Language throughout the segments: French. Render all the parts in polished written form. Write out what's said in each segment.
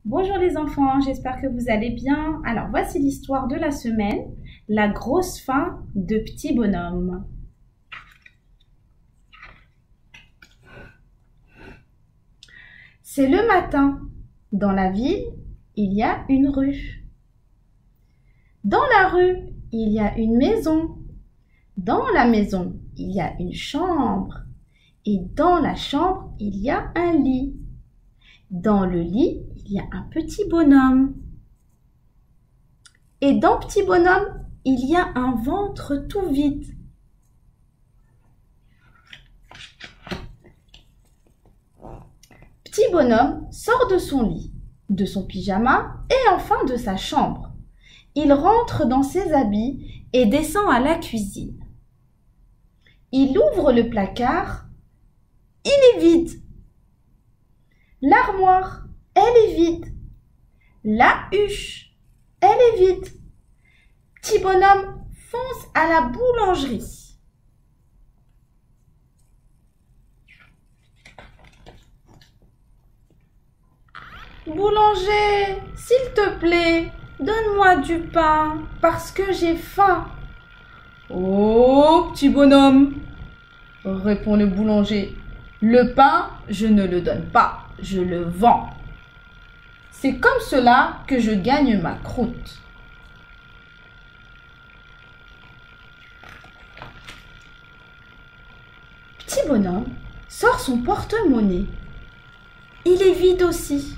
Bonjour les enfants, j'espère que vous allez bien. Alors voici l'histoire de la semaine, la grosse faim de Petit Bonhomme. C'est le matin. Dans la ville, il y a une rue. Dans la rue, il y a une maison. Dans la maison, il y a une chambre. Et dans la chambre, il y a un lit. Dans le lit, il y a un petit bonhomme. Et dans Petit Bonhomme, il y a un ventre tout vide. Petit Bonhomme sort de son lit, de son pyjama et enfin de sa chambre. Il rentre dans ses habits et descend à la cuisine. Il ouvre le placard. Il est vide. L'armoire, elle est vide. La huche, elle est vide. Petit Bonhomme fonce à la boulangerie. Boulanger, s'il te plaît, donne-moi du pain parce que j'ai faim. Oh, Petit Bonhomme, répond le boulanger, le pain, je ne le donne pas, je le vends. C'est comme cela que je gagne ma croûte. Petit Bonhomme sort son porte-monnaie. Il est vide aussi.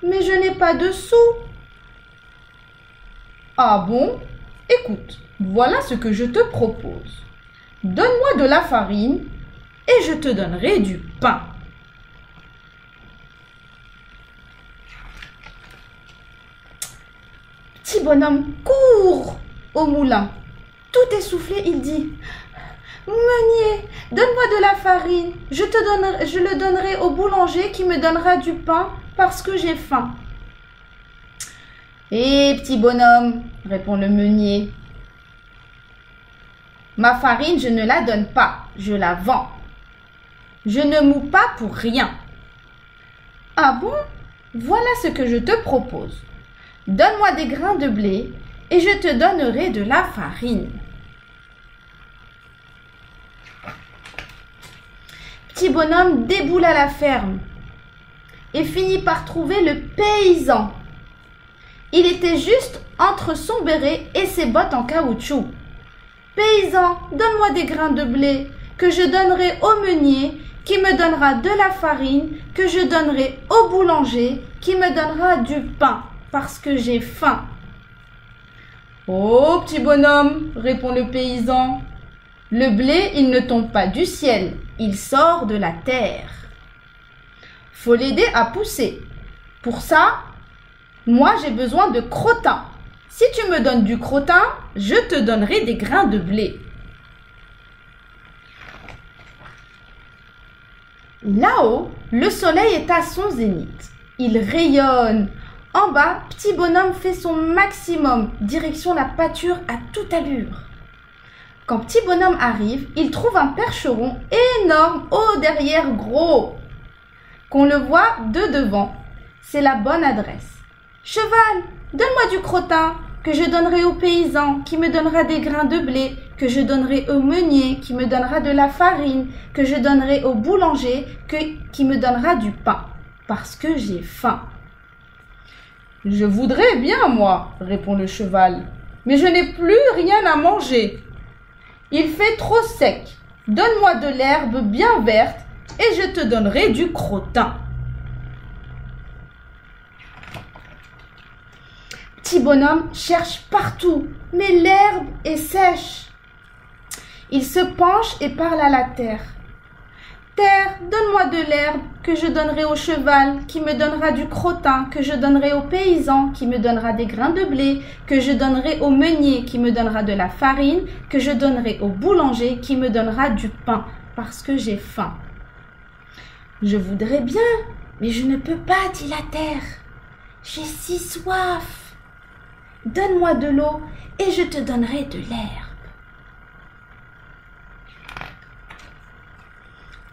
Mais je n'ai pas de sous. Ah bon? Écoute, voilà ce que je te propose. Donne-moi de la farine et je te donnerai du pain. Petit Bonhomme court au moulin. Tout essoufflé, il dit: Meunier, donne-moi de la farine. Je le donnerai au boulanger qui me donnera du pain parce que j'ai faim. Eh, Petit Bonhomme, répond le meunier, ma farine, je ne la donne pas, je la vends. Je ne moue pas pour rien. Ah bon? Voilà ce que je te propose. Donne-moi des grains de blé et je te donnerai de la farine. Petit Bonhomme déboule à la ferme et finit par trouver le paysan. Il était juste entre son béret et ses bottes en caoutchouc. Paysan, donne-moi des grains de blé que je donnerai au meunier qui me donnera de la farine, que je donnerai au boulanger qui me donnera du pain parce que j'ai faim. Oh, Petit Bonhomme, répond le paysan, le blé, il ne tombe pas du ciel, il sort de la terre. Faut l'aider à pousser. Pour ça, moi j'ai besoin de crottin. Si tu me donnes du crottin, je te donnerai des grains de blé. Là-haut, le soleil est à son zénith. Il rayonne. En bas, Petit Bonhomme fait son maximum, direction la pâture à toute allure. Quand Petit Bonhomme arrive, il trouve un percheron énorme au derrière gros. Qu'on le voit de devant, c'est la bonne adresse. Cheval, donne-moi du crottin que je donnerai au paysan qui me donnera des grains de blé, que je donnerai au meunier qui me donnera de la farine, que je donnerai au boulanger qui me donnera du pain, parce que j'ai faim. Je voudrais bien, moi, répond le cheval, mais je n'ai plus rien à manger. Il fait trop sec. Donne-moi de l'herbe bien verte et je te donnerai du crottin. Petit Bonhomme cherche partout, mais l'herbe est sèche. Il se penche et parle à la terre. Terre, donne-moi de l'herbe que je donnerai au cheval, qui me donnera du crottin, que je donnerai au paysan, qui me donnera des grains de blé, que je donnerai au meunier, qui me donnera de la farine, que je donnerai au boulanger, qui me donnera du pain, parce que j'ai faim. Je voudrais bien, mais je ne peux pas, dit la terre. J'ai si soif. Donne-moi de l'eau et je te donnerai de l'herbe.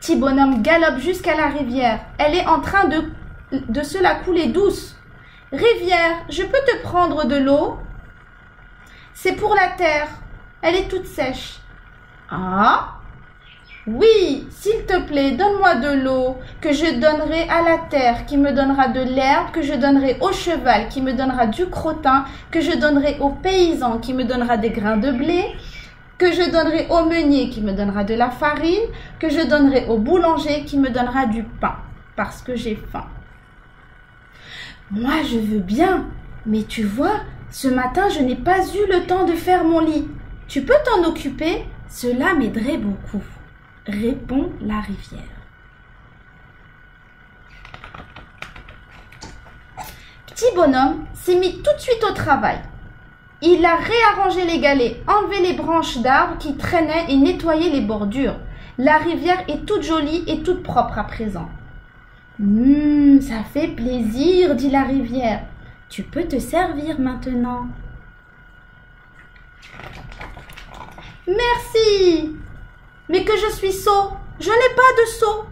Petit Bonhomme galope jusqu'à la rivière. Elle est en train de de cela couler douce. Rivière, je peux te prendre de l'eau? C'est pour la terre, elle est toute sèche. Ah? Oui, s'il te plaît, donne-moi de l'eau que je donnerai à la terre, qui me donnera de l'herbe, que je donnerai au cheval, qui me donnera du crottin, que je donnerai au paysan, qui me donnera des grains de blé, que je donnerai au meunier, qui me donnera de la farine, que je donnerai au boulanger, qui me donnera du pain, parce que j'ai faim. Moi, je veux bien, mais tu vois, ce matin, je n'ai pas eu le temps de faire mon lit. Tu peux t'en occuper? Cela m'aiderait beaucoup, répond la rivière. Petit bonhomme s'est mis tout de suite au travail. Il a réarrangé les galets, enlevé les branches d'arbres qui traînaient et nettoyé les bordures. La rivière est toute jolie et toute propre à présent. Ça fait plaisir, dit la rivière. Tu peux te servir maintenant. Merci, mais que je suis sot. Je n'ai pas de seau,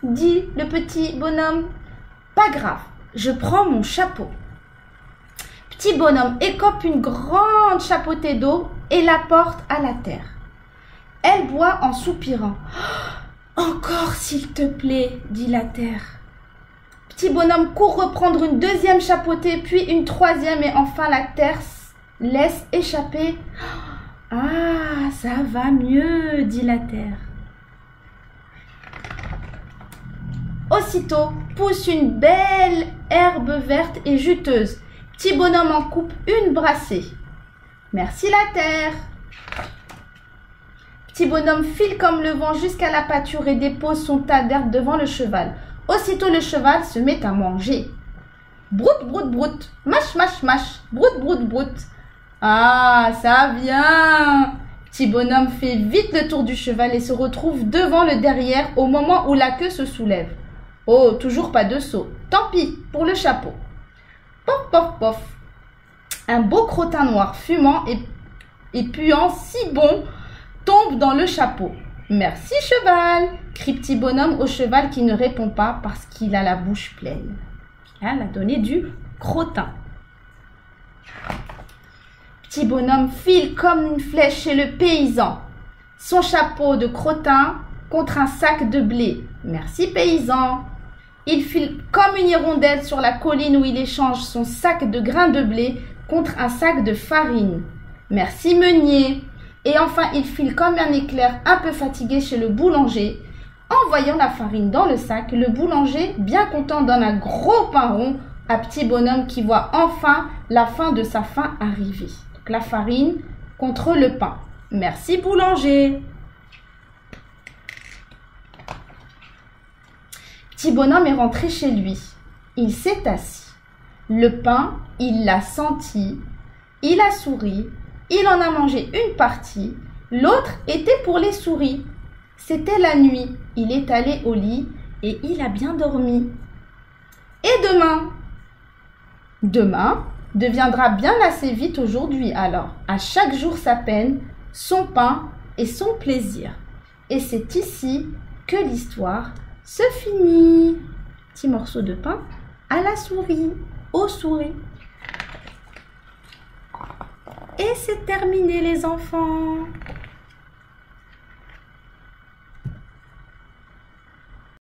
dit le petit bonhomme. Pas grave, je prends mon chapeau. Petit bonhomme écope une grande chapeautée d'eau et la porte à la terre. Elle boit en soupirant. Encore, s'il te plaît, dit la terre. Petit bonhomme court reprendre une deuxième chapeautée, puis une troisième, et enfin la terre laisse échapper. Ah, ça va mieux, dit la terre. Aussitôt pousse une belle herbe verte et juteuse. Petit bonhomme en coupe une brassée. Merci la terre. Petit bonhomme file comme le vent jusqu'à la pâture et dépose son tas d'herbe devant le cheval. Aussitôt le cheval se met à manger. Broute, broute, broute, mâche, mâche, mâche, broute, broute, broute. Ah, ça vient. Petit bonhomme fait vite le tour du cheval et se retrouve devant le derrière au moment où la queue se soulève. Oh, toujours pas de seau. Tant pis pour le chapeau. Pof, pof, pof. Un beau crottin noir fumant et puant si bon tombe dans le chapeau. Merci cheval, crie petit bonhomme au cheval qui ne répond pas parce qu'il a la bouche pleine. Elle a donné du crottin. Petit bonhomme file comme une flèche chez le paysan. Son chapeau de crottin contre un sac de blé. Merci paysan. Il file comme une hirondelle sur la colline où il échange son sac de grains de blé contre un sac de farine. Merci meunier. Et enfin, il file comme un éclair un peu fatigué chez le boulanger. En voyant la farine dans le sac, le boulanger, bien content, donne un gros pain rond à petit bonhomme qui voit enfin la fin de sa faim arriver. Donc, la farine contre le pain. Merci boulanger. Petit bonhomme est rentré chez lui. Il s'est assis. Le pain, il l'a senti. Il a souri. Il en a mangé une partie. L'autre était pour les souris. C'était la nuit. Il est allé au lit et il a bien dormi. Et demain? Demain deviendra bien assez vite aujourd'hui alors. À chaque jour sa peine, son pain et son plaisir. Et c'est ici que l'histoire se finit. Petit morceau de pain à la souris, aux souris. Et c'est terminé les enfants.